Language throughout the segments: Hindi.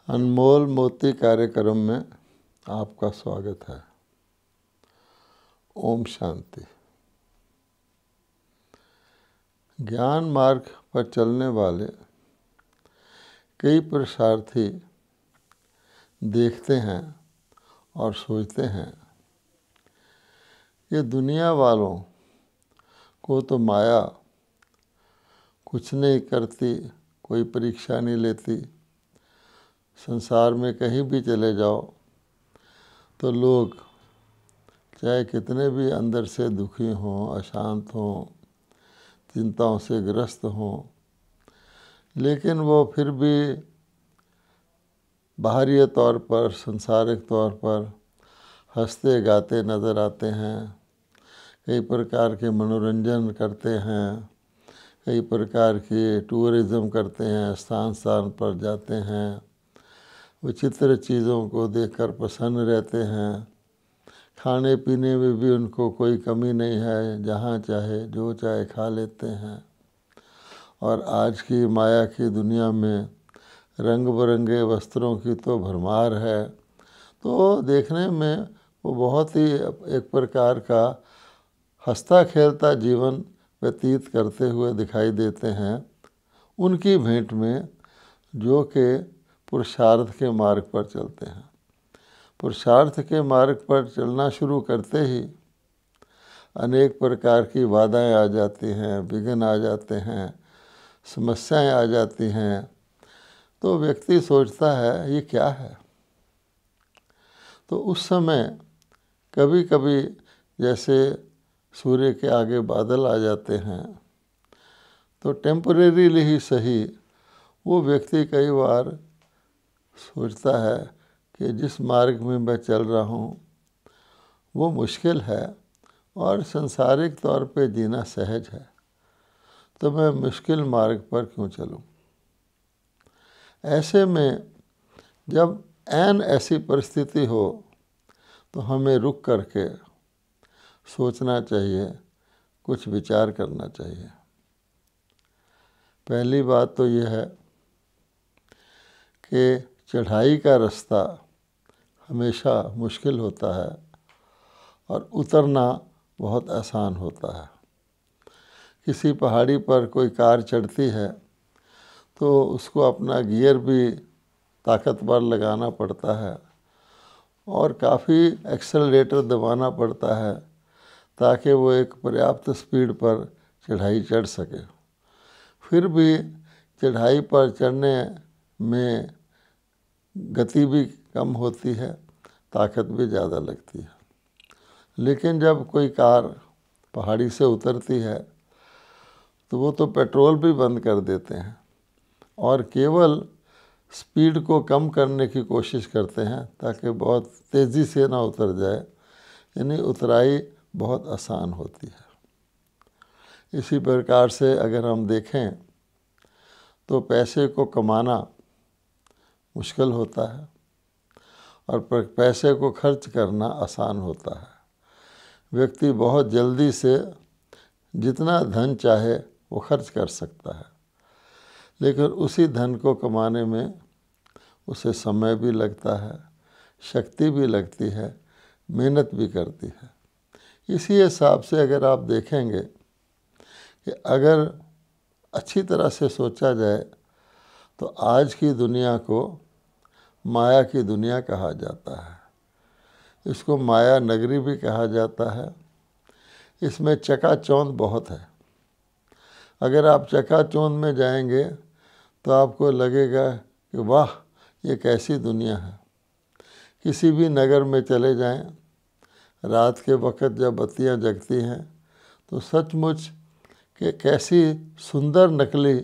अनमोल मोती कार्यक्रम में आपका स्वागत है। ओम शांति। ज्ञान मार्ग पर चलने वाले कई पुरुषार्थी देखते हैं और सोचते हैं कि दुनिया वालों को तो माया कुछ नहीं करती, कोई परीक्षा नहीं लेती। संसार में कहीं भी चले जाओ तो लोग चाहे कितने भी अंदर से दुखी हों, अशांत हों, चिंताओं से ग्रस्त हों, लेकिन वो फिर भी बाहरी तौर पर, संसारिक तौर पर हंसते गाते नज़र आते हैं। कई प्रकार के मनोरंजन करते हैं, कई प्रकार की टूरिज़्म करते हैं, स्थान स्थान पर जाते हैं, विचित्र चीज़ों को देखकर प्रसन्न रहते हैं। खाने पीने में भी उनको कोई कमी नहीं है, जहाँ चाहे जो चाहे खा लेते हैं। और आज की माया की दुनिया में रंग बिरंगे वस्त्रों की तो भरमार है, तो देखने में वो बहुत ही एक प्रकार का हंसता खेलता जीवन व्यतीत करते हुए दिखाई देते हैं। उनकी भेंट में जो कि पुरुषार्थ के मार्ग पर चलते हैं। पुरुषार्थ के मार्ग पर चलना शुरू करते ही अनेक प्रकार की बाधाएं आ जाती हैं, विघ्न आ जाते हैं, समस्याएं आ जाती हैं। तो व्यक्ति सोचता है ये क्या है। तो उस समय कभी कभी जैसे सूर्य के आगे बादल आ जाते हैं, तो टेम्परेरीली ही सही वो व्यक्ति कई बार सोचता है कि जिस मार्ग में मैं चल रहा हूँ वो मुश्किल है और सांसारिक तौर पे जीना सहज है, तो मैं मुश्किल मार्ग पर क्यों चलूँ। ऐसे में जब ऐन ऐसी परिस्थिति हो तो हमें रुक करके सोचना चाहिए, कुछ विचार करना चाहिए। पहली बात तो यह है कि चढ़ाई का रास्ता हमेशा मुश्किल होता है और उतरना बहुत आसान होता है। किसी पहाड़ी पर कोई कार चढ़ती है तो उसको अपना गियर भी ताकतवर लगाना पड़ता है और काफ़ी एक्सेलरेटर दबाना पड़ता है ताकि वो एक पर्याप्त स्पीड पर चढ़ाई चढ़ सके। फिर भी चढ़ाई पर चढ़ने में गति भी कम होती है, ताकत भी ज़्यादा लगती है। लेकिन जब कोई कार पहाड़ी से उतरती है तो वो तो पेट्रोल भी बंद कर देते हैं और केवल स्पीड को कम करने की कोशिश करते हैं ताकि बहुत तेज़ी से ना उतर जाए, यानी उतराई बहुत आसान होती है। इसी प्रकार से अगर हम देखें तो पैसे को कमाना मुश्किल होता है और पैसे को खर्च करना आसान होता है। व्यक्ति बहुत जल्दी से जितना धन चाहे वो खर्च कर सकता है, लेकिन उसी धन को कमाने में उसे समय भी लगता है, शक्ति भी लगती है, मेहनत भी करती है। इसी हिसाब से अगर आप देखेंगे कि अगर अच्छी तरह से सोचा जाए तो आज की दुनिया को माया की दुनिया कहा जाता है। इसको माया नगरी भी कहा जाता है। इसमें चकाचौंध बहुत है। अगर आप चकाचौंध में जाएंगे तो आपको लगेगा कि वाह ये कैसी दुनिया है। किसी भी नगर में चले जाएं, रात के वक्त जब बत्तियां जगती हैं तो सचमुच कि कैसी सुंदर नकली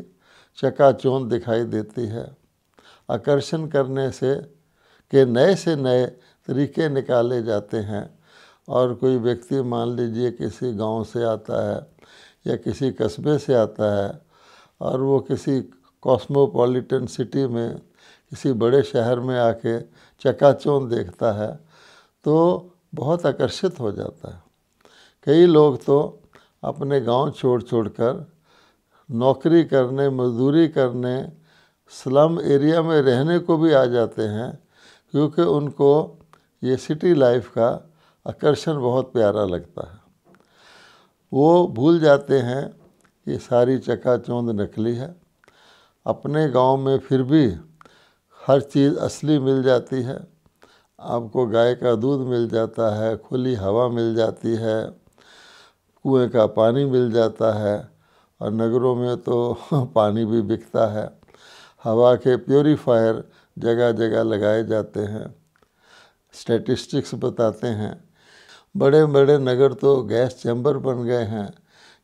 चकाचौंध दिखाई देती है। आकर्षण करने से के नए से नए तरीके निकाले जाते हैं और कोई व्यक्ति मान लीजिए किसी गांव से आता है या किसी कस्बे से आता है और वो किसी कॉस्मोपॉलिटन सिटी में, किसी बड़े शहर में आके चकाचौंध देखता है तो बहुत आकर्षित हो जाता है। कई लोग तो अपने गांव छोड़ कर नौकरी करने, मजदूरी करने स्लम एरिया में रहने को भी आ जाते हैं, क्योंकि उनको ये सिटी लाइफ का आकर्षण बहुत प्यारा लगता है। वो भूल जाते हैं कि सारी चकाचौंध नकली है। अपने गांव में फिर भी हर चीज़ असली मिल जाती है। आपको गाय का दूध मिल जाता है, खुली हवा मिल जाती है, कुएं का पानी मिल जाता है, और नगरों में तो पानी भी बिकता है। हवा के प्योरीफायर जगह जगह लगाए जाते हैं। स्टैटिस्टिक्स बताते हैं बड़े बड़े नगर तो गैस चैम्बर बन गए हैं।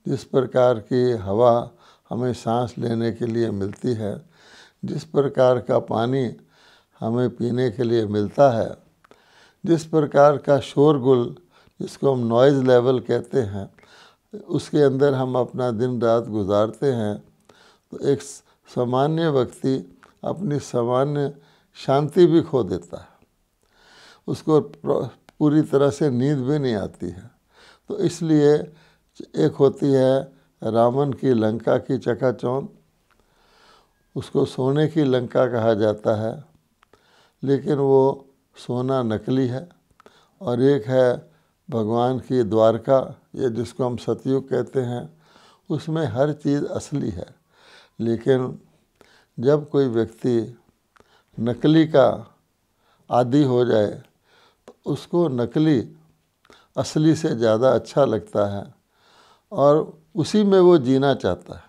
जिस प्रकार की हवा हमें सांस लेने के लिए मिलती है, जिस प्रकार का पानी हमें पीने के लिए मिलता है, जिस प्रकार का शोरगुल जिसको हम नॉइज़ लेवल कहते हैं, उसके अंदर हम अपना दिन रात गुजारते हैं, तो एक सामान्य व्यक्ति अपनी सामान्य शांति भी खो देता है। उसको पूरी तरह से नींद भी नहीं आती है। तो इसलिए एक होती है रावण की लंका की चकाचौंध, उसको सोने की लंका कहा जाता है, लेकिन वो सोना नकली है। और एक है भगवान की द्वारका, ये जिसको हम सतयुग कहते हैं, उसमें हर चीज़ असली है। लेकिन जब कोई व्यक्ति नकली का आदी हो जाए तो उसको नकली असली से ज़्यादा अच्छा लगता है और उसी में वो जीना चाहता है।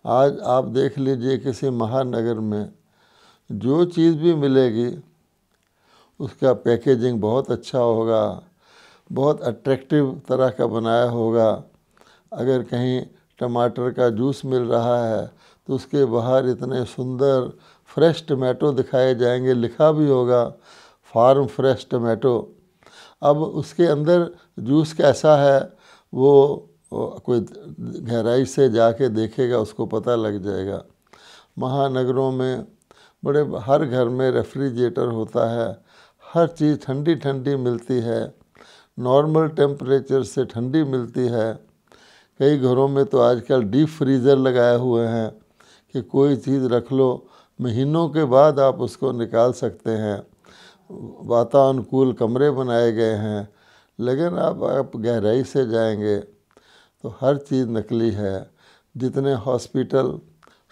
आज आप देख लीजिए किसी महानगर में जो चीज़ भी मिलेगी उसका पैकेजिंग बहुत अच्छा होगा, बहुत अट्रैक्टिव तरह का बनाया होगा। अगर कहीं टमाटर का जूस मिल रहा है तो उसके बाहर इतने सुंदर फ्रेश टमाटो दिखाए जाएंगे, लिखा भी होगा फार्म फ्रेश टमाटो। अब उसके अंदर जूस कैसा है वो कोई गहराई से जाके देखेगा, उसको पता लग जाएगा। महानगरों में बड़े हर घर में रेफ्रिजरेटर होता है, हर चीज़ ठंडी ठंडी मिलती है, नॉर्मल टेम्परेचर से ठंडी मिलती है। कई घरों में तो आजकल डीप फ्रीज़र लगाए हुए हैं कि कोई चीज़ रख लो, महीनों के बाद आप उसको निकाल सकते हैं। वातानुकूल कमरे बनाए गए हैं। लेकिन आप गहराई से जाएंगे तो हर चीज़ नकली है। जितने हॉस्पिटल,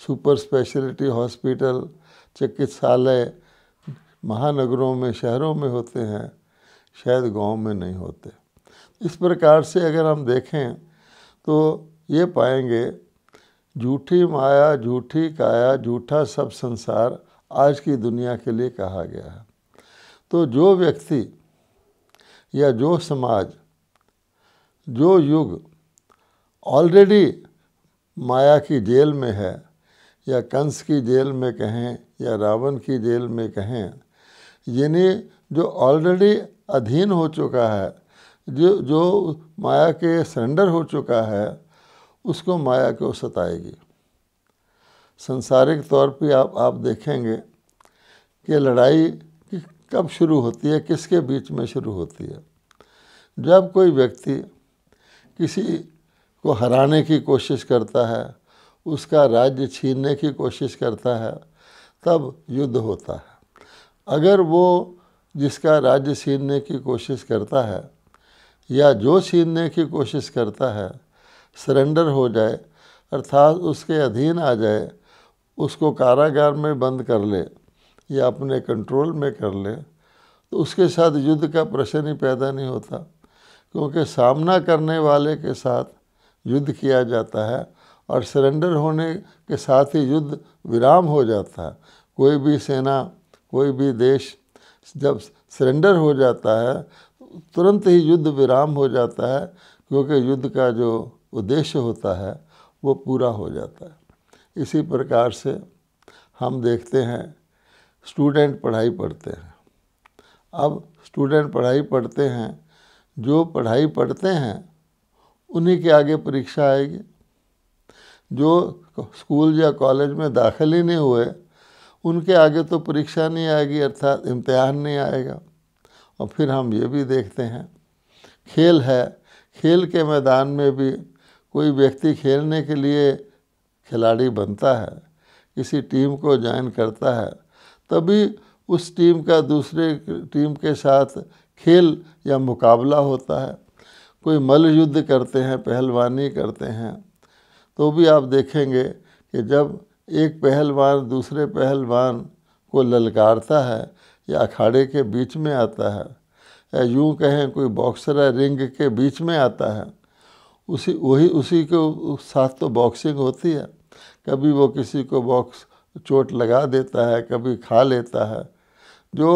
सुपर स्पेशलिटी हॉस्पिटल, चिकित्सालय महानगरों में, शहरों में होते हैं, शायद गांव में नहीं होते। इस प्रकार से अगर हम देखें तो ये पाएंगे झूठी माया, झूठी काया, झूठा सब संसार आज की दुनिया के लिए कहा गया है। तो जो व्यक्ति या जो समाज, जो युग ऑलरेडी माया की जेल में है, या कंस की जेल में कहें या रावण की जेल में कहें, यानी जो ऑलरेडी अधीन हो चुका है, जो माया के सरेंडर हो चुका है, उसको माया को सताएगी। सांसारिक तौर पे आप देखेंगे कि लड़ाई कब शुरू होती है, किसके बीच में शुरू होती है। जब कोई व्यक्ति किसी को हराने की कोशिश करता है, उसका राज्य छीनने की कोशिश करता है, तब युद्ध होता है। अगर वो जिसका राज्य छीनने की कोशिश करता है या जो छीनने की कोशिश करता है सरेंडर हो जाए, अर्थात उसके अधीन आ जाए, उसको कारागार में बंद कर ले या अपने कंट्रोल में कर ले, तो उसके साथ युद्ध का प्रश्न ही पैदा नहीं होता, क्योंकि सामना करने वाले के साथ युद्ध किया जाता है और सरेंडर होने के साथ ही युद्ध विराम हो जाता है। कोई भी सेना, कोई भी देश जब सरेंडर हो जाता है तुरंत ही युद्ध विराम हो जाता है, क्योंकि युद्ध का जो उद्देश्य होता है वो पूरा हो जाता है। इसी प्रकार से हम देखते हैं स्टूडेंट पढ़ाई पढ़ते हैं। अब स्टूडेंट पढ़ाई पढ़ते हैं, जो पढ़ाई पढ़ते हैं उन्हीं के आगे परीक्षा आएगी। जो स्कूल या कॉलेज में दाखिल ही नहीं हुए उनके आगे तो परीक्षा नहीं आएगी, अर्थात इम्तिहान नहीं आएगा। और फिर हम ये भी देखते हैं खेल है, खेल के मैदान में भी कोई व्यक्ति खेलने के लिए खिलाड़ी बनता है, किसी टीम को ज्वाइन करता है तभी उस टीम का दूसरे टीम के साथ खेल या मुकाबला होता है। कोई मल्ल युद्ध करते हैं, पहलवानी करते हैं, तो भी आप देखेंगे कि जब एक पहलवान दूसरे पहलवान को ललकारता है या अखाड़े के बीच में आता है, या यूँ कहें कोई बॉक्सर है रिंग के बीच में आता है, उसी के साथ तो बॉक्सिंग होती है। कभी वो किसी को चोट लगा देता है, कभी खा लेता है। जो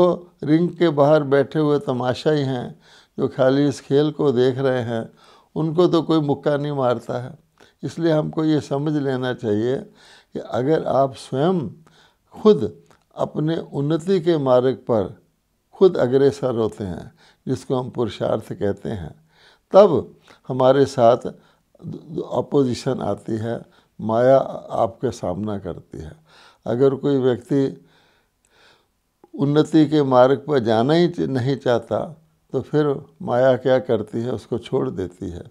रिंग के बाहर बैठे हुए तमाशाई हैं, जो खाली इस खेल को देख रहे हैं, उनको तो कोई मुक्का नहीं मारता है। इसलिए हमको ये समझ लेना चाहिए कि अगर आप स्वयं खुद अपने उन्नति के मार्ग पर खुद अग्रसर होते हैं, जिसको हम पुरुषार्थ कहते हैं, तब हमारे साथ अपोजिशन आती है, माया आपके सामना करती है। अगर कोई व्यक्ति उन्नति के मार्ग पर जाना ही नहीं चाहता तो फिर माया क्या करती है, उसको छोड़ देती है।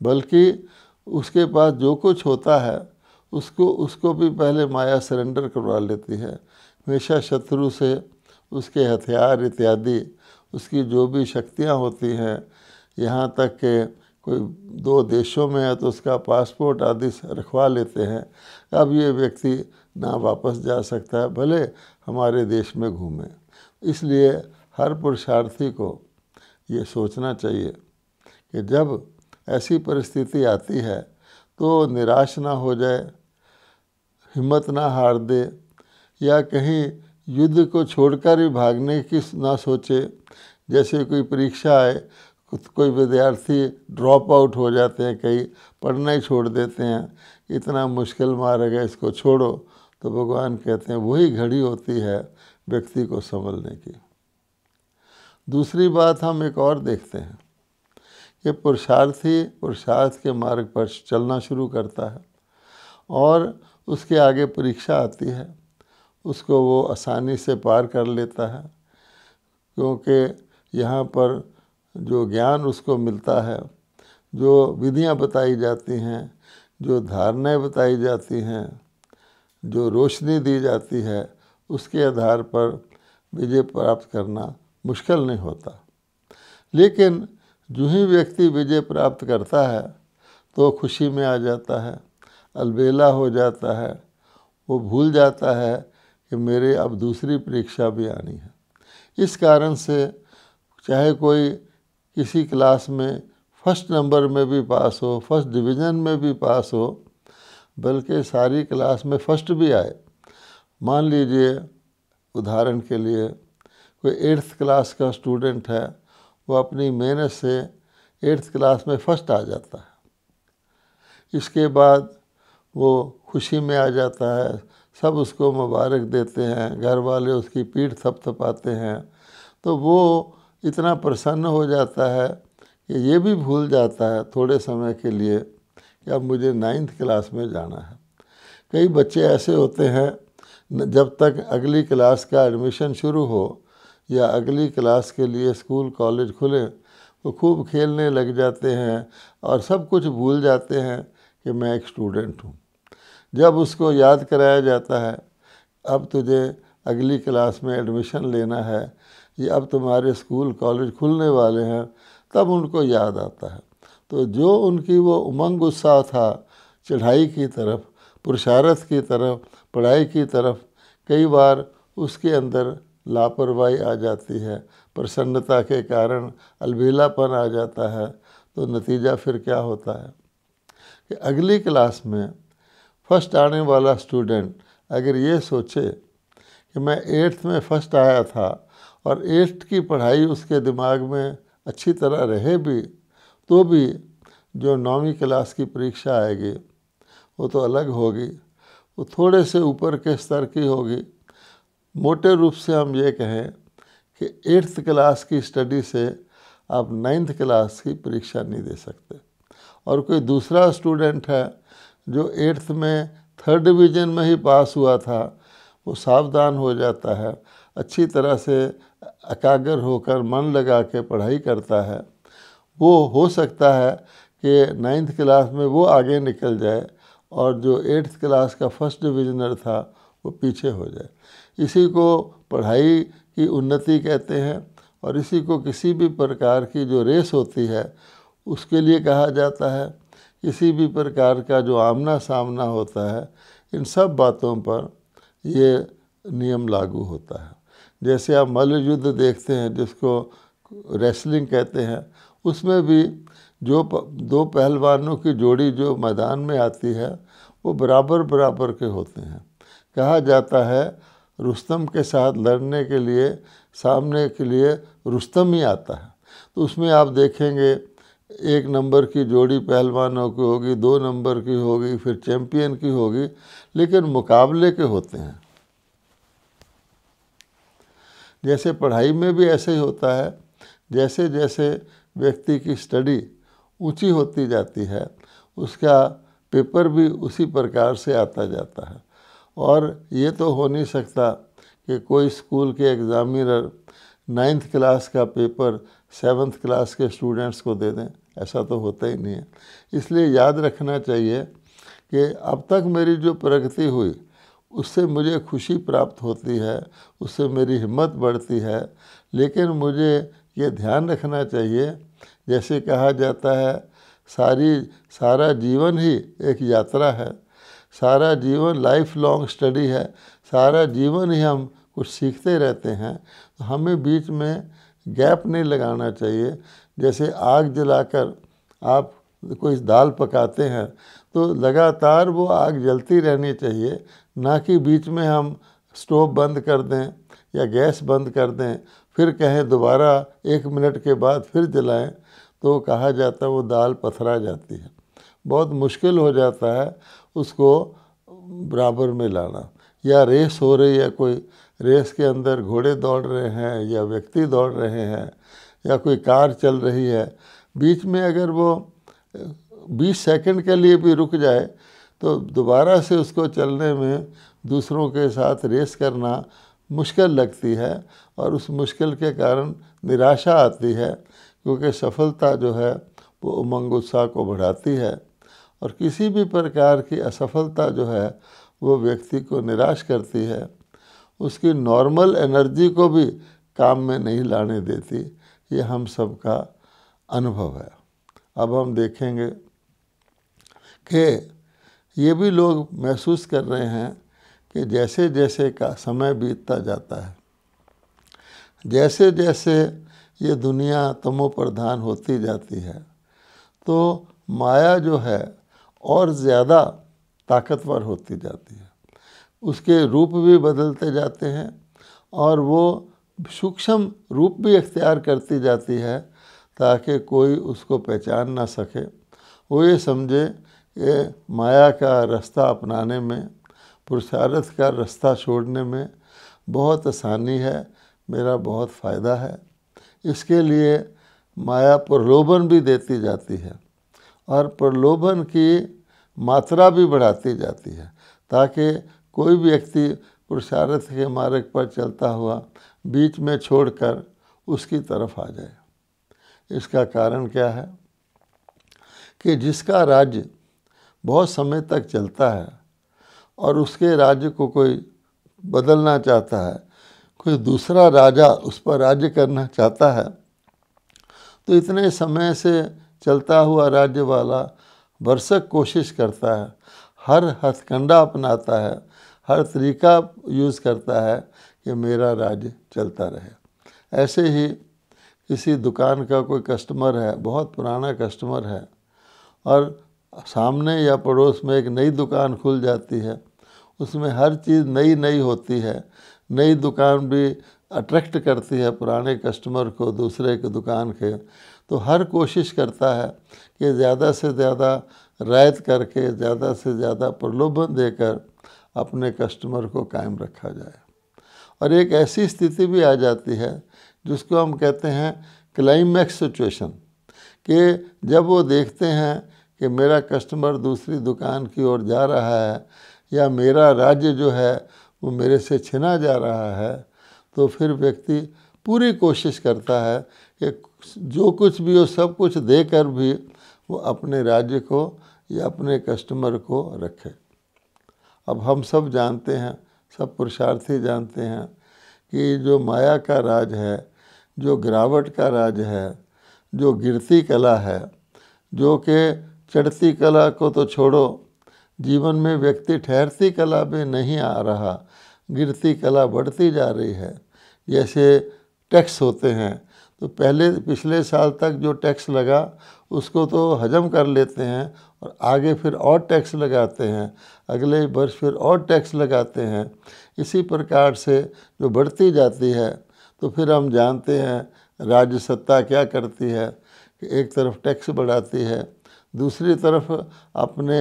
बल्कि उसके पास जो कुछ होता है उसको भी पहले माया सरेंडर करवा लेती है। हमेशा शत्रु से उसके हथियार इत्यादि, उसकी जो भी शक्तियाँ होती हैं, यहाँ तक कि कोई 2 देशों में है तो उसका पासपोर्ट आदि रखवा लेते हैं। अब ये व्यक्ति ना वापस जा सकता है, भले हमारे देश में घूमे। इसलिए हर पुरुषार्थी को ये सोचना चाहिए कि जब ऐसी परिस्थिति आती है तो निराश ना हो जाए, हिम्मत ना हार दे, या कहीं युद्ध को छोड़कर ही भागने की ना सोचे। जैसे कोई परीक्षा आए, कोई विद्यार्थी ड्रॉप आउट हो जाते हैं, कई पढ़ना ही छोड़ देते हैं, इतना मुश्किल मार्ग है, इसको छोड़ो। तो भगवान कहते हैं वही घड़ी होती है व्यक्ति को संभलने की। दूसरी बात हम एक और देखते हैं कि पुरुषार्थी पुरुषार्थ के मार्ग पर चलना शुरू करता है और उसके आगे परीक्षा आती है, उसको वो आसानी से पार कर लेता है, क्योंकि यहाँ पर जो ज्ञान उसको मिलता है, जो विधियाँ बताई जाती हैं, जो धारणाएँ बताई जाती हैं, जो रोशनी दी जाती है, उसके आधार पर विजय प्राप्त करना मुश्किल नहीं होता। लेकिन जो ही व्यक्ति विजय प्राप्त करता है तो खुशी में आ जाता है, अलबेला हो जाता है, वो भूल जाता है कि मेरे अब दूसरी परीक्षा भी आनी है। इस कारण से चाहे कोई किसी क्लास में फर्स्ट नंबर में भी पास हो, फर्स्ट डिवीज़न में भी पास हो, बल्कि सारी क्लास में फर्स्ट भी आए। मान लीजिए उदाहरण के लिए कोई 8th क्लास का स्टूडेंट है, वो अपनी मेहनत से 8th क्लास में फर्स्ट आ जाता है। इसके बाद वो खुशी में आ जाता है, सब उसको मुबारक देते हैं, घर वाले उसकी पीठ थपथपाते हैं, तो वो इतना प्रसन्न हो जाता है कि ये भी भूल जाता है थोड़े समय के लिए कि अब मुझे 9th क्लास में जाना है। कई बच्चे ऐसे होते हैं, जब तक अगली क्लास का एडमिशन शुरू हो या अगली क्लास के लिए स्कूल कॉलेज खुले, वो खूब खेलने लग जाते हैं और सब कुछ भूल जाते हैं कि मैं एक स्टूडेंट हूँ। जब उसको याद कराया जाता है अब तुझे अगली क्लास में एडमिशन लेना है, ये अब तुम्हारे स्कूल कॉलेज खुलने वाले हैं, तब उनको याद आता है। तो जो उनकी वो उमंग उत्साह था चढ़ाई की तरफ, पुरुषार्थ की तरफ, पढ़ाई की तरफ, कई बार उसके अंदर लापरवाही आ जाती है, प्रसन्नता के कारण अलबेलापन आ जाता है। तो नतीजा फिर क्या होता है कि अगली क्लास में फर्स्ट आने वाला स्टूडेंट अगर ये सोचे कि मैं 8th में फर्स्ट आया था और 8th की पढ़ाई उसके दिमाग में अच्छी तरह रहे भी, तो भी जो 9वीं क्लास की परीक्षा आएगी वो तो अलग होगी, वो थोड़े से ऊपर के स्तर की होगी। मोटे रूप से हम ये कहें कि 8th क्लास की स्टडी से आप 9th क्लास की परीक्षा नहीं दे सकते। और कोई दूसरा स्टूडेंट है जो 8th में 3rd डिवीज़न में ही पास हुआ था, वो सावधान हो जाता है, अच्छी तरह से एकाग्र होकर मन लगा के पढ़ाई करता है। वो हो सकता है कि 9th क्लास में वो आगे निकल जाए और जो 8th क्लास का फर्स्ट डिवीज़नर था वो पीछे हो जाए। इसी को पढ़ाई की उन्नति कहते हैं, और इसी को किसी भी प्रकार की जो रेस होती है उसके लिए कहा जाता है। किसी भी प्रकार का जो आमना सामना होता है, इन सब बातों पर ये नियम लागू होता है। जैसे आप मल्ल युद्ध देखते हैं जिसको रेसलिंग कहते हैं, उसमें भी जो दो पहलवानों की जोड़ी जो मैदान में आती है वो बराबर बराबर के होते हैं। कहा जाता है रुस्तम के साथ लड़ने के लिए सामने के लिए रुस्तम ही आता है। तो उसमें आप देखेंगे 1 नंबर की जोड़ी पहलवानों की होगी, 2 नंबर की होगी, फिर चैंपियन की होगी, लेकिन मुकाबले के होते हैं। जैसे पढ़ाई में भी ऐसे ही होता है, जैसे जैसे व्यक्ति की स्टडी ऊंची होती जाती है उसका पेपर भी उसी प्रकार से आता जाता है। और ये तो हो नहीं सकता कि कोई स्कूल के एग्ज़ामिनर 9th क्लास का पेपर 7th क्लास के स्टूडेंट्स को दे दें, ऐसा तो होता ही नहीं है। इसलिए याद रखना चाहिए कि अब तक मेरी जो प्रगति हुई उससे मुझे खुशी प्राप्त होती है, उससे मेरी हिम्मत बढ़ती है, लेकिन मुझे ये ध्यान रखना चाहिए, जैसे कहा जाता है सारा जीवन ही एक यात्रा है, सारा जीवन लाइफ लॉन्ग स्टडी है, सारा जीवन ही हम कुछ सीखते रहते हैं। तो हमें बीच में गैप नहीं लगाना चाहिए। जैसे आग जलाकर आप कोई दाल पकाते हैं तो लगातार वो आग जलती रहनी चाहिए, ना कि बीच में हम स्टोव बंद कर दें या गैस बंद कर दें फिर कहें दोबारा 1 मिनट के बाद फिर जलाएं, तो कहा जाता है वो दाल पथरा जाती है। बहुत मुश्किल हो जाता है उसको बराबर में लाना। या रेस हो रही है, कोई रेस के अंदर घोड़े दौड़ रहे हैं या व्यक्ति दौड़ रहे हैं या कोई कार चल रही है, बीच में अगर वो 20 सेकंड के लिए भी रुक जाए तो दोबारा से उसको चलने में दूसरों के साथ रेस करना मुश्किल लगती है, और उस मुश्किल के कारण निराशा आती है, क्योंकि सफलता जो है वो उमंग उत्साह को बढ़ाती है, और किसी भी प्रकार की असफलता जो है वो व्यक्ति को निराश करती है, उसकी नॉर्मल एनर्जी को भी काम में नहीं लाने देती। ये हम सब का अनुभव है। अब हम देखेंगे कि ये भी लोग महसूस कर रहे हैं कि जैसे जैसे का समय बीतता जाता है, जैसे जैसे ये दुनिया तमो प्रधान होती जाती है, तो माया जो है और ज़्यादा ताकतवर होती जाती है, उसके रूप भी बदलते जाते हैं और वो सूक्ष्म रूप भी इख्तियार करती जाती है ताकि कोई उसको पहचान ना सके। वो ये समझे ये माया का रास्ता अपनाने में, पुरुषार्थ का रास्ता छोड़ने में बहुत आसानी है, मेरा बहुत फ़ायदा है। इसके लिए माया प्रलोभन भी देती जाती है और प्रलोभन की मात्रा भी बढ़ाती जाती है, ताकि कोई भी व्यक्ति पुरुषार्थ के मार्ग पर चलता हुआ बीच में छोड़कर उसकी तरफ आ जाए। इसका कारण क्या है कि जिसका राज्य बहुत समय तक चलता है और उसके राज्य को कोई बदलना चाहता है, कोई दूसरा राजा उस पर राज्य करना चाहता है, तो इतने समय से चलता हुआ राज्य वाला भरसक कोशिश करता है, हर हथकंडा अपनाता है, हर तरीका यूज़ करता है कि मेरा राज्य चलता रहे। ऐसे ही किसी दुकान का कोई कस्टमर है, बहुत पुराना कस्टमर है, और सामने या पड़ोस में एक नई दुकान खुल जाती है, उसमें हर चीज़ नई नई होती है, नई दुकान भी अट्रैक्ट करती है पुराने कस्टमर को दूसरे के दुकान के, तो हर कोशिश करता है कि ज़्यादा से ज़्यादा रियायत करके, ज़्यादा से ज़्यादा प्रलोभन देकर अपने कस्टमर को कायम रखा जाए। और एक ऐसी स्थिति भी आ जाती है जिसको हम कहते हैं क्लाइमैक्स सिचुएशन, कि जब वो देखते हैं कि मेरा कस्टमर दूसरी दुकान की ओर जा रहा है या मेरा राज्य जो है वो मेरे से छिना जा रहा है, तो फिर व्यक्ति पूरी कोशिश करता है कि जो कुछ भी हो सब कुछ देकर भी वो अपने राज्य को या अपने कस्टमर को रखे। अब हम सब जानते हैं सब पुरुषार्थी जानते हैं कि जो माया का राज है, जो गिरावट का राज है, जो गिरती कला है, जो कि चढ़ती कला को तो छोड़ो, जीवन में व्यक्ति ठहरती कला में नहीं आ रहा, गिरती कला बढ़ती जा रही है। जैसे टैक्स होते हैं तो पहले पिछले साल तक जो टैक्स लगा उसको तो हजम कर लेते हैं और आगे फिर और टैक्स लगाते हैं, अगले वर्ष फिर और टैक्स लगाते हैं। इसी प्रकार से जो बढ़ती जाती है तो फिर हम जानते हैं राज्य सत्ता क्या करती है कि एक तरफ टैक्स बढ़ाती है, दूसरी तरफ अपने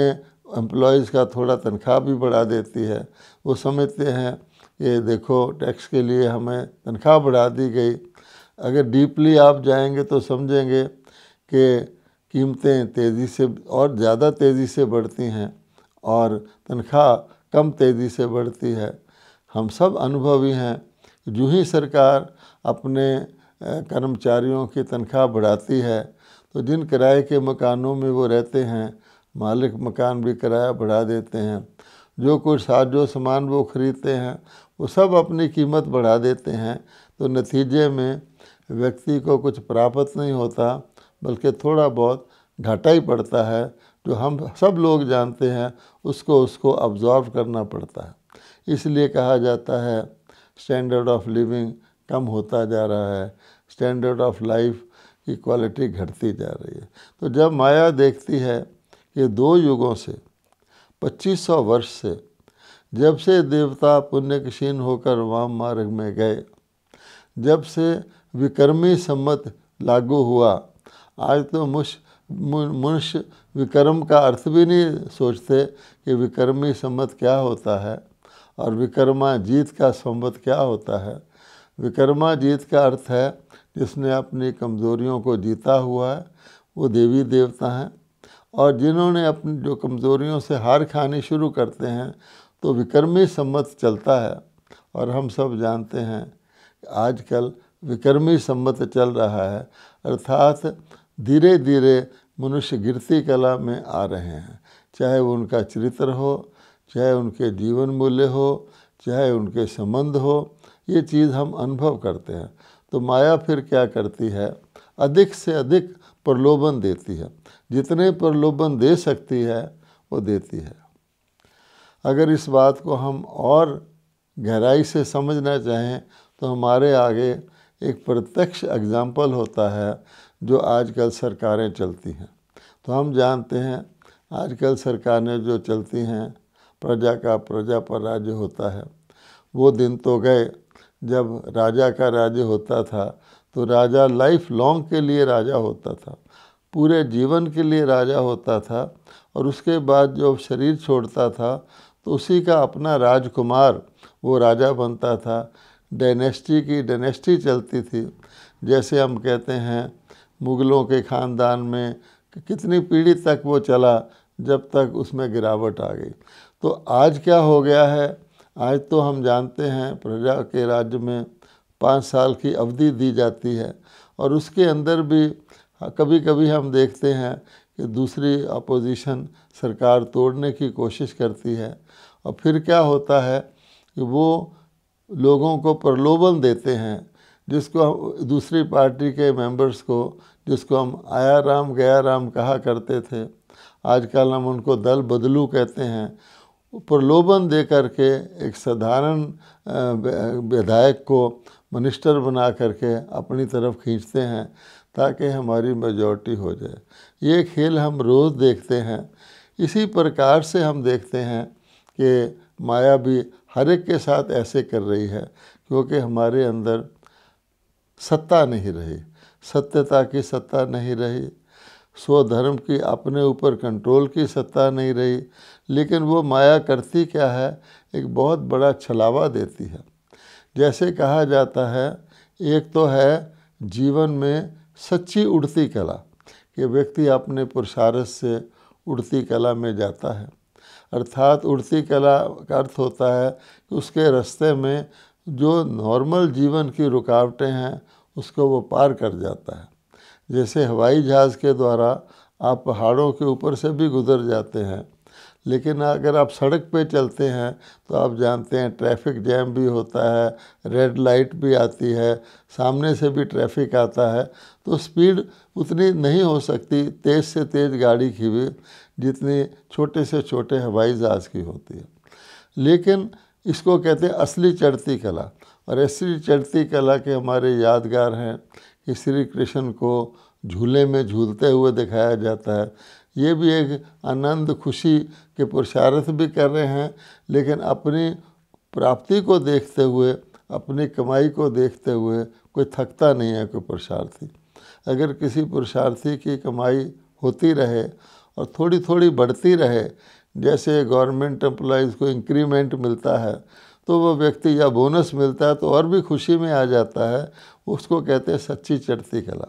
एम्प्लॉयज़ का थोड़ा तनख्वाह भी बढ़ा देती है। वो समझते हैं कि देखो टैक्स के लिए हमें तनख्वाह बढ़ा दी गई। अगर डीपली आप जाएंगे तो समझेंगे कि कीमतें तेज़ी से और ज़्यादा तेज़ी से बढ़ती हैं और तनख्वाह कम तेज़ी से बढ़ती है। हम सब अनुभवी हैं, जो ही सरकार अपने कर्मचारियों की तनख्वाह बढ़ाती है तो जिन किराए के मकानों में वो रहते हैं, मालिक मकान भी किराया बढ़ा देते हैं। जो कुछ साजो सामान वो खरीदते हैं वो सब अपनी कीमत बढ़ा देते हैं। तो नतीजे में व्यक्ति को कुछ प्राप्त नहीं होता, बल्कि थोड़ा बहुत घाटा ही पड़ता है, जो हम सब लोग जानते हैं। उसको अब्जॉर्व करना पड़ता है। इसलिए कहा जाता है स्टैंडर्ड ऑफ लिविंग कम होता जा रहा है, स्टैंडर्ड ऑफ लाइफ की क्वालिटी घटती जा रही है। तो जब माया देखती है कि 2 युगों से 2500 वर्ष से, जब से देवता पुण्य क्षीण होकर वाम मार्ग में गए, जब से विक्रमी सम्मत लागू हुआ, आज तो मनुष्य विक्रम का अर्थ भी नहीं सोचते कि विक्रमी सम्मत क्या होता है और विक्रमाजीत का सम्मत क्या होता है। विक्रमाजीत का अर्थ है जिसने अपनी कमज़ोरियों को जीता हुआ है, वो देवी देवता हैं। और जिन्होंने अपनी जो कमज़ोरियों से हार खानी शुरू करते हैं तो विक्रमी सम्मत चलता है। और हम सब जानते हैं आजकल विक्रमी सम्मत चल रहा है, अर्थात धीरे धीरे मनुष्य गिरती कला में आ रहे हैं। चाहे वो उनका चरित्र हो, चाहे उनके जीवन मूल्य हो, चाहे उनके संबंध हो, ये चीज़ हम अनुभव करते हैं। तो माया फिर क्या करती है, अधिक से अधिक प्रलोभन देती है। जितने प्रलोभन दे सकती है वो देती है। अगर इस बात को हम और गहराई से समझना चाहें तो हमारे आगे एक प्रत्यक्ष एग्जाम्पल होता है जो आजकल सरकारें चलती हैं। तो हम जानते हैं आजकल सरकारें जो चलती हैं, प्रजा का प्रजा पर राज्य होता है। वो दिन तो गए जब राजा का राज्य होता था तो राजा लाइफ लॉन्ग के लिए राजा होता था, पूरे जीवन के लिए राजा होता था। और उसके बाद जब शरीर छोड़ता था तो उसी का अपना राजकुमार वो राजा बनता था। डायनेस्टी की डायनेस्टी चलती थी। जैसे हम कहते हैं मुग़लों के ख़ानदान में कितनी पीढ़ी तक वो चला जब तक उसमें गिरावट आ गई। तो आज क्या हो गया है, आज तो हम जानते हैं प्रजा के राज्य में 5 साल की अवधि दी जाती है और उसके अंदर भी कभी कभी हम देखते हैं कि दूसरी अपोजिशन सरकार तोड़ने की कोशिश करती है। और फिर क्या होता है कि वो लोगों को प्रलोभन देते हैं, जिसको दूसरी पार्टी के मेंबर्स को, जिसको हम आया राम गया राम कहा करते थे, आजकल हम उनको दल बदलू कहते हैं। प्रलोभन दे करके एक साधारण विधायक को मिनिस्टर बना करके अपनी तरफ खींचते हैं ताकि हमारी मेजॉरिटी हो जाए। ये खेल हम रोज़ देखते हैं। इसी प्रकार से हम देखते हैं कि माया भी हर एक के साथ ऐसे कर रही है, क्योंकि हमारे अंदर सत्ता नहीं रही, सत्यता की सत्ता नहीं रही, स्वधर्म की अपने ऊपर कंट्रोल की सत्ता नहीं रही। लेकिन वो माया करती क्या है, एक बहुत बड़ा छलावा देती है। जैसे कहा जाता है, एक तो है जीवन में सच्ची उड़ती कला, कि व्यक्ति अपने पुरुषार्थ से उड़ती कला में जाता है। अर्थात उड़ती कला का अर्थ होता है कि उसके रास्ते में जो नॉर्मल जीवन की रुकावटें हैं उसको वो पार कर जाता है। जैसे हवाई जहाज़ के द्वारा आप पहाड़ों के ऊपर से भी गुजर जाते हैं, लेकिन अगर आप सड़क पे चलते हैं तो आप जानते हैं ट्रैफिक जैम भी होता है, रेड लाइट भी आती है, सामने से भी ट्रैफिक आता है, तो स्पीड उतनी नहीं हो सकती तेज़ से तेज़ गाड़ी की भी जितनी छोटे से छोटे हवाई जहाज़ की होती है। लेकिन इसको कहते हैं असली चढ़ती कला, और असली चढ़ती कला के हमारे यादगार हैं कि श्री कृष्ण को झूले में झूलते हुए दिखाया जाता है। ये भी एक आनंद खुशी के पुरुषार्थ भी कर रहे हैं, लेकिन अपनी प्राप्ति को देखते हुए, अपनी कमाई को देखते हुए कोई थकता नहीं है कोई पुरुषार्थी। अगर किसी पुरुषार्थी की कमाई होती रहे और थोड़ी थोड़ी बढ़ती रहे, जैसे गवर्नमेंट एम्प्लॉइज़ को इंक्रीमेंट मिलता है तो वो व्यक्ति या बोनस मिलता है तो और भी खुशी में आ जाता है, उसको कहते हैं सच्ची चढ़ती कला।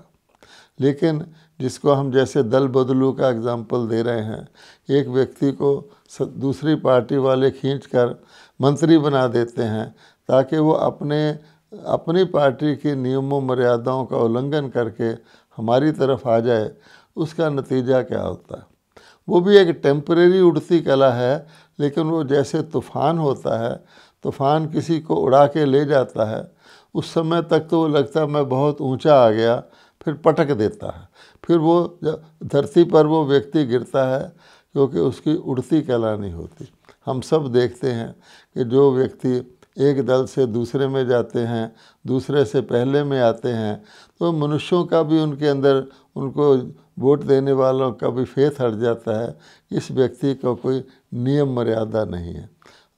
लेकिन जिसको हम जैसे दल बदलू का एग्जाम्पल दे रहे हैं, एक व्यक्ति को दूसरी पार्टी वाले खींचकर मंत्री बना देते हैं ताकि वो अपनी पार्टी के नियमों मर्यादाओं का उल्लंघन करके हमारी तरफ आ जाए, उसका नतीजा क्या होता है? वो भी एक टेम्परेरी उड़ती कला है, लेकिन वो जैसे तूफ़ान होता है, तूफ़ान किसी को उड़ा के ले जाता है, उस समय तक तो वो लगता है मैं बहुत ऊंचा आ गया, फिर पटक देता है, फिर वो धरती पर वो व्यक्ति गिरता है क्योंकि उसकी उड़ती कला नहीं होती। हम सब देखते हैं कि जो व्यक्ति एक दल से दूसरे में जाते हैं, दूसरे से पहले में आते हैं, तो मनुष्यों का भी उनके अंदर, उनको वोट देने वालों का भी फेथ हट जाता है, इस व्यक्ति का कोई नियम मर्यादा नहीं है।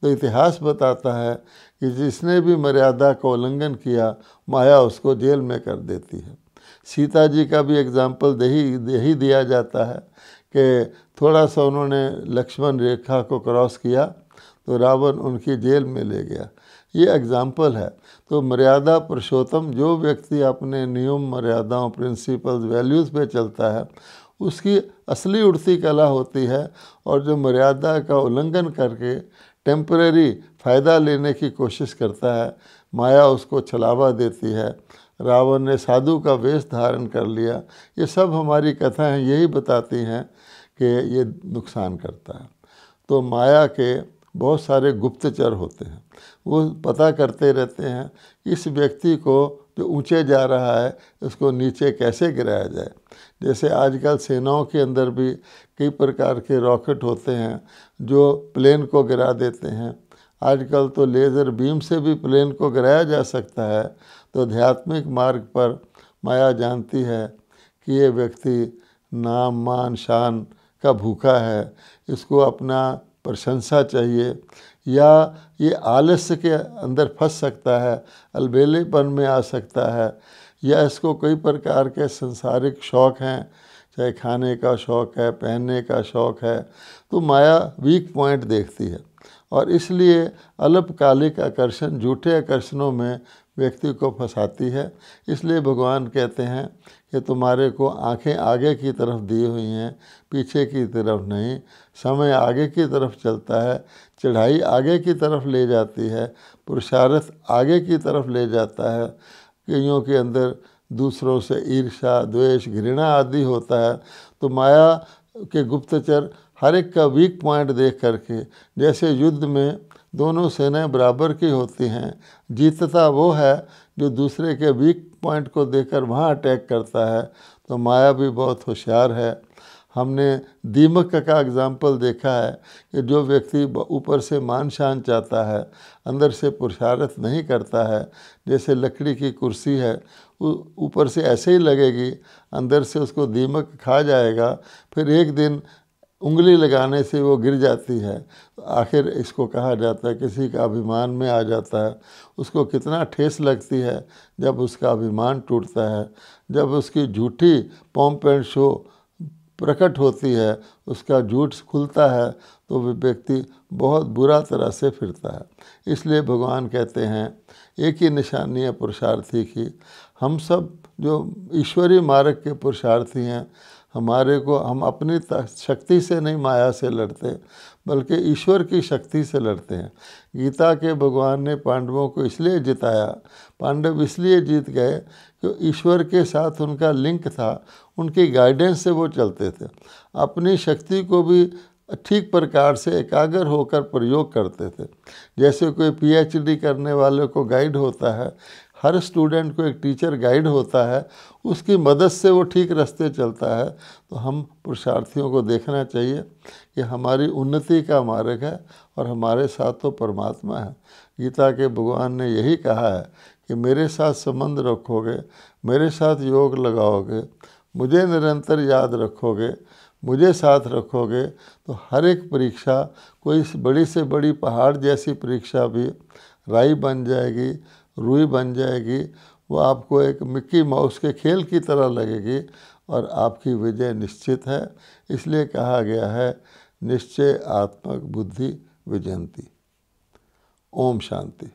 तो इतिहास बताता है कि जिसने भी मर्यादा का उल्लंघन किया, माया उसको जेल में कर देती है। सीता जी का भी एग्जाम्पल यही दिया जाता है कि थोड़ा सा उन्होंने लक्ष्मण रेखा को क्रॉस किया तो रावण उनकी जेल में ले गया। ये एग्जाम्पल है। तो मर्यादा पुरुषोत्तम जो व्यक्ति अपने नियम, मर्यादाओं, प्रिंसिपल्स, वैल्यूज़ पे चलता है, उसकी असली उड़ती कला होती है। और जो मर्यादा का उल्लंघन करके टेम्परेरी फ़ायदा लेने की कोशिश करता है, माया उसको छलावा देती है। रावण ने साधु का वेश धारण कर लिया। ये सब हमारी कथाएं यही बताती हैं कि ये नुकसान करता है। तो माया के बहुत सारे गुप्तचर होते हैं, वो पता करते रहते हैं इस व्यक्ति को जो ऊंचे जा रहा है उसको नीचे कैसे गिराया जाए। जैसे आजकल सेनाओं के अंदर भी कई प्रकार के रॉकेट होते हैं जो प्लेन को गिरा देते हैं। आजकल तो लेज़र बीम से भी प्लेन को गिराया जा सकता है। तो आध्यात्मिक मार्ग पर माया जानती है कि ये व्यक्ति नाम, मान, शान का भूखा है, इसको अपना प्रशंसा चाहिए, या ये आलस्य के अंदर फंस सकता है, अलबेलेपन में आ सकता है, या इसको कई प्रकार के संसारिक शौक़ हैं, चाहे खाने का शौक़ है, पहनने का शौक़ है। तो माया वीक पॉइंट देखती है और इसलिए अल्पकालिक आकर्षण, झूठे आकर्षणों में व्यक्ति को फंसाती है। इसलिए भगवान कहते हैं कि तुम्हारे को आंखें आगे की तरफ दी हुई हैं, पीछे की तरफ नहीं। समय आगे की तरफ चलता है, चढ़ाई आगे की तरफ ले जाती है, पुरुषार्थ आगे की तरफ ले जाता है। कईयों के अंदर दूसरों से ईर्ष्या, द्वेष, घृणा आदि होता है। तो माया के गुप्तचर हर एक का वीक पॉइंट देख करके, जैसे युद्ध में दोनों सेनाएं बराबर की होती हैं, जीतता वो है जो दूसरे के वीक पॉइंट को देखकर वहाँ अटैक करता है। तो माया भी बहुत होशियार है। हमने दीमक का एग्जाम्पल देखा है कि जो व्यक्ति ऊपर से मान शान चाहता है, अंदर से पुरुषार्थ नहीं करता है, जैसे लकड़ी की कुर्सी है, ऊपर से ऐसे ही लगेगी, अंदर से उसको दीमक खा जाएगा, फिर एक दिन उंगली लगाने से वो गिर जाती है। तो आखिर इसको कहा जाता है किसी का अभिमान में आ जाता है। उसको कितना ठेस लगती है जब उसका अभिमान टूटता है, जब उसकी झूठी पॉम्प एंड शो प्रकट होती है, उसका झूठ खुलता है, तो वो व्यक्ति बहुत बुरा तरह से फिरता है। इसलिए भगवान कहते हैं एक ही निशानी है पुरुषार्थी की। हम सब जो ईश्वरीय मार्ग के पुरुषार्थी हैं, हमारे को, हम अपनी शक्ति से नहीं माया से लड़ते, बल्कि ईश्वर की शक्ति से लड़ते हैं। गीता के भगवान ने पांडवों को इसलिए जिताया, पांडव इसलिए जीत गए कि ईश्वर के साथ उनका लिंक था, उनकी गाइडेंस से वो चलते थे। अपनी शक्ति को भी ठीक प्रकार से एकाग्र होकर प्रयोग करते थे। जैसे कोई पीएचडी करने वाले को गाइड होता है, हर स्टूडेंट को एक टीचर गाइड होता है, उसकी मदद से वो ठीक रास्ते चलता है। तो हम पुरुषार्थियों को देखना चाहिए कि हमारी उन्नति का मार्ग है और हमारे साथ तो परमात्मा है। गीता के भगवान ने यही कहा है कि मेरे साथ संबंध रखोगे, मेरे साथ योग लगाओगे, मुझे निरंतर याद रखोगे, मुझे साथ रखोगे, तो हर एक परीक्षा, कोई बड़ी से बड़ी पहाड़ जैसी परीक्षा भी राई बन जाएगी, रुई बन जाएगी। वो आपको एक मिक्की माउस के खेल की तरह लगेगी और आपकी विजय निश्चित है। इसलिए कहा गया है, निश्चय आत्मक बुद्धि विजयंती। ओम शांति।